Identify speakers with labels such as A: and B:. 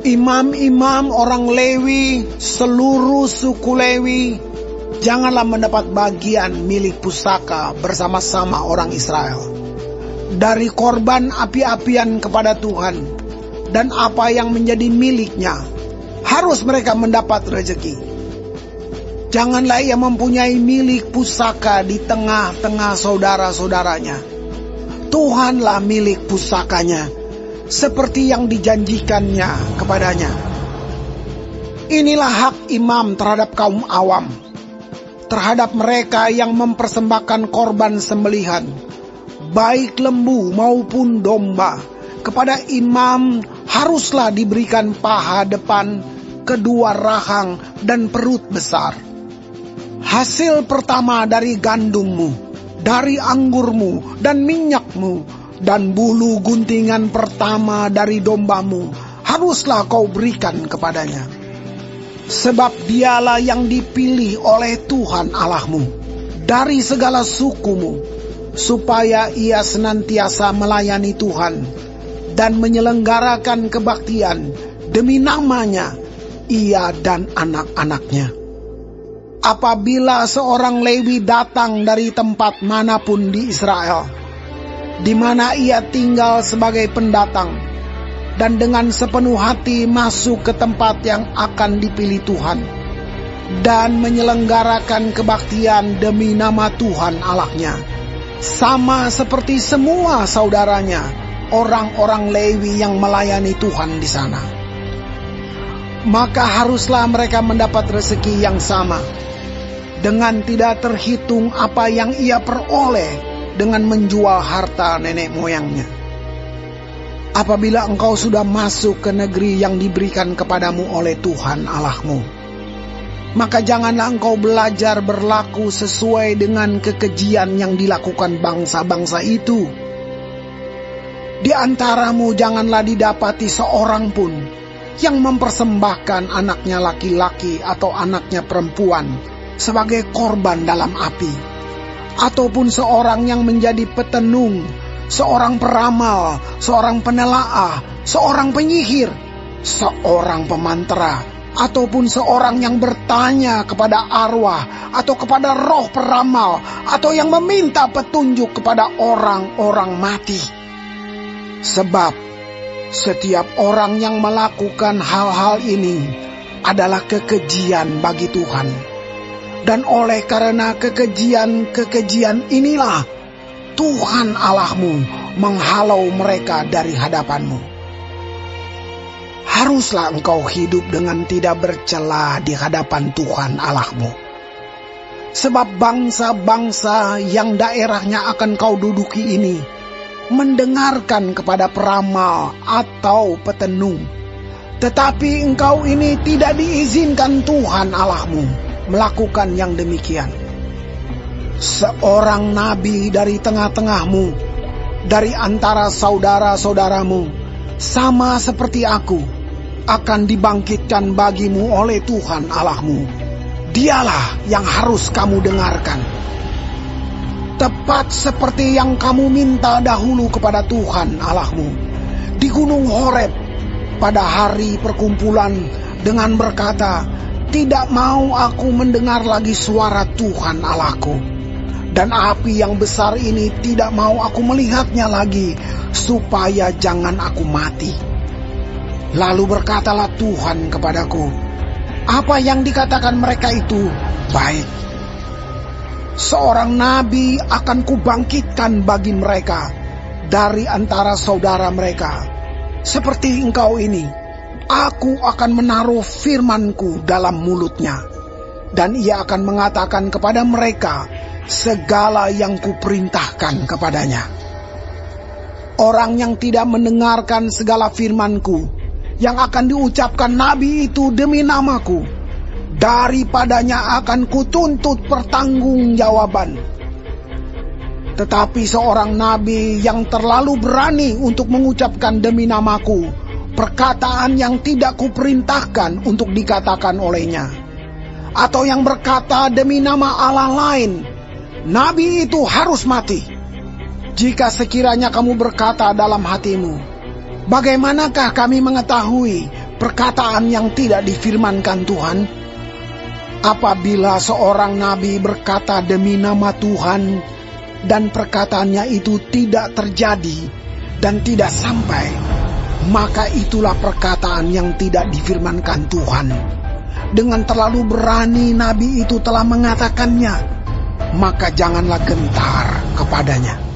A: Imam-imam orang Lewi, seluruh suku Lewi, janganlah mendapat bagian milik pusaka bersama-sama orang Israel. Dari korban api-apian kepada Tuhan dan apa yang menjadi miliknya, harus mereka mendapat rezeki. Janganlah ia mempunyai milik pusaka di tengah-tengah saudara-saudaranya. Tuhanlah milik pusakanya, seperti yang dijanjikannya kepadanya. Inilah hak imam terhadap kaum awam, terhadap mereka yang mempersembahkan korban sembelihan, baik lembu maupun domba. Kepada imam haruslah diberikan paha depan, kedua rahang, dan perut besar. Hasil pertama dari gandummu, dari anggurmu dan minyakmu, dan bulu guntingan pertama dari dombamu, haruslah kau berikan kepadanya. Sebab dialah yang dipilih oleh Tuhan Allahmu dari segala sukumu, supaya ia senantiasa melayani Tuhan dan menyelenggarakan kebaktian demi namanya, ia dan anak-anaknya. Apabila seorang Lewi datang dari tempat manapun di Israel, di mana ia tinggal sebagai pendatang, dan dengan sepenuh hati masuk ke tempat yang akan dipilih Tuhan, dan menyelenggarakan kebaktian demi nama Tuhan Allahnya, sama seperti semua saudaranya, orang-orang Lewi yang melayani Tuhan di sana, maka haruslah mereka mendapat rezeki yang sama, dengan tidak terhitung apa yang ia peroleh dengan menjual harta nenek moyangnya. Apabila engkau sudah masuk ke negeri yang diberikan kepadamu oleh Tuhan Allahmu, maka janganlah engkau belajar berlaku sesuai dengan kekejian yang dilakukan bangsa-bangsa itu. Di antaramu janganlah didapati seorang pun yang mempersembahkan anaknya laki-laki atau anaknya perempuan sebagai korban dalam api, ataupun seorang yang menjadi petenung, seorang peramal, seorang penelaah, seorang penyihir, seorang pemantera, ataupun seorang yang bertanya kepada arwah atau kepada roh peramal, atau yang meminta petunjuk kepada orang-orang mati. Sebab setiap orang yang melakukan hal-hal ini adalah kekejian bagi Tuhan. Dan oleh karena kekejian inilah Tuhan Allahmu menghalau mereka dari hadapanmu. Haruslah engkau hidup dengan tidak bercela di hadapan Tuhan Allahmu. Sebab bangsa-bangsa yang daerahnya akan kau duduki ini mendengarkan kepada peramal atau petenung, tetapi engkau ini tidak diizinkan Tuhan Allahmu melakukan yang demikian. Seorang nabi dari tengah-tengahmu, dari antara saudara-saudaramu, sama seperti aku, akan dibangkitkan bagimu oleh Tuhan Allahmu. Dialah yang harus kamu dengarkan. Tepat seperti yang kamu minta dahulu kepada Tuhan Allahmu di Gunung Horeb pada hari perkumpulan dengan berkata, tidak mau aku mendengar lagi suara Tuhan Allahku, dan api yang besar ini tidak mau aku melihatnya lagi, supaya jangan aku mati. Lalu berkatalah Tuhan kepadaku, apa yang dikatakan mereka itu baik. Seorang nabi akan kubangkitkan bagi mereka dari antara saudara mereka, seperti engkau ini. Aku akan menaruh firmanku dalam mulutnya, dan ia akan mengatakan kepada mereka segala yang kuperintahkan kepadanya. Orang yang tidak mendengarkan segala firmanku yang akan diucapkan nabi itu demi namaku, daripadanya akan kutuntut pertanggungjawaban. Tetapi seorang nabi yang terlalu berani untuk mengucapkan demi namaku perkataan yang tidak kuperintahkan untuk dikatakan olehnya, atau yang berkata demi nama Allah lain, nabi itu harus mati. Jika sekiranya kamu berkata dalam hatimu, bagaimanakah kami mengetahui perkataan yang tidak difirmankan Tuhan? Apabila seorang nabi berkata demi nama Tuhan dan perkataannya itu tidak terjadi dan tidak sampai, maka itulah perkataan yang tidak difirmankan Tuhan. Dengan terlalu berani nabi itu telah mengatakannya, maka janganlah gentar kepadanya.